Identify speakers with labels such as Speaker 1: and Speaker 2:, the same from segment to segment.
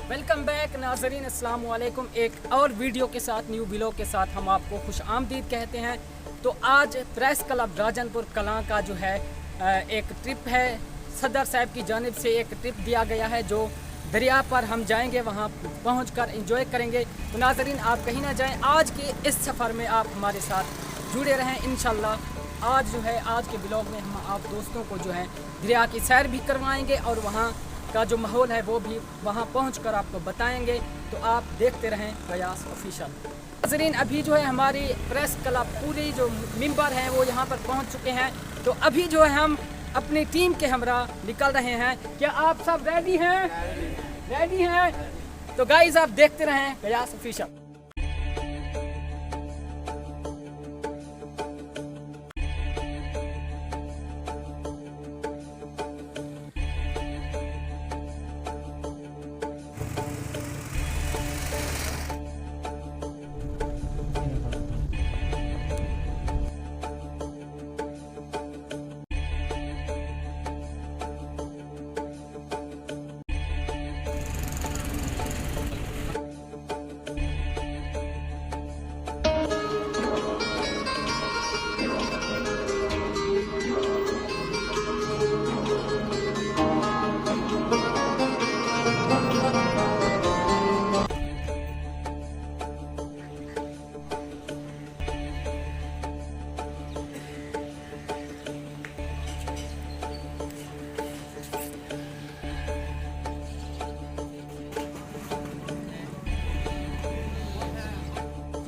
Speaker 1: Welcome back नाजरीन, अस्सलाम वालेकुम। एक और वीडियो के साथ, न्यू व्लॉग के साथ हम आपको खुश आमदीद कहते हैं। तो आज प्रेस क्लब राजनपुर कलां का जो है एक ट्रिप है, सदर साहब की जानिब से एक ट्रिप दिया गया है जो दरिया पर हम जाएंगे, वहाँ पहुंचकर एंजॉय करेंगे। तो नाजरीन आप कहीं ना जाएं, आज के इस सफ़र में आप हमारे साथ जुड़े रहें इंशाल्लाह। आज जो है आज के ब्लॉग में हम आप दोस्तों को जो है दरिया की सैर भी करवाएंगे और वहाँ का जो माहौल है वो भी वहाँ पहुंचकर आपको बताएंगे। तो आप देखते रहें गयास ऑफिशियल। नाज़रीन अभी जो है हमारी प्रेस क्लब पूरी जो मेंबर हैं वो यहाँ पर पहुँच चुके हैं। तो अभी जो है हम अपनी टीम के हमरा निकल रहे हैं। क्या आप सब रेडी हैं? रेडी हैं? तो गाइस आप देखते रहें गयास ऑफिशियल।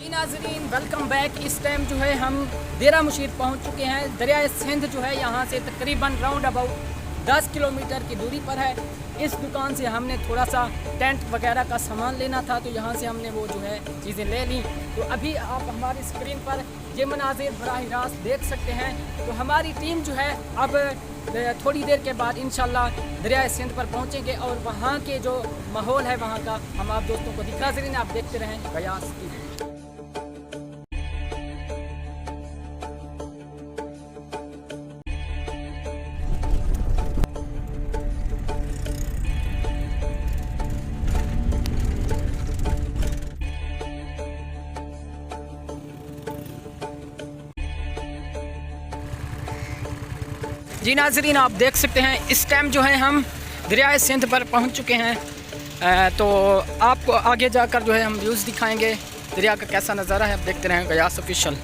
Speaker 1: नाज़रीन वेलकम बैक। इस टाइम जो है हम देरा मुशीर पहुंच चुके हैं। दरिया सिंध जो है यहाँ से तकरीबन राउंड अबाउट 10 किलोमीटर की दूरी पर है। इस दुकान से हमने थोड़ा सा टेंट वगैरह का सामान लेना था, तो यहाँ से हमने वो जो है चीज़ें ले ली। तो अभी आप हमारी स्क्रीन पर ये मनाजिर बराह रास्त देख सकते हैं। तो हमारी टीम जो है अब थोड़ी देर के बाद इंशाल्लाह दरिया सिंध पर पहुँचेंगे और वहाँ के जो माहौल है वहाँ का हम आप दोस्तों को दिखा। नाज़रीन आप देखते रहें गयास की। जी नाज़रीन आप देख सकते हैं इस टाइम जो है हम दरिया सिंध पर पहुंच चुके हैं। तो आपको आगे जाकर जो है हम व्यूज़ दिखाएंगे दरिया का कैसा नज़ारा है। आप देखते रहें गयास ऑफिशियल।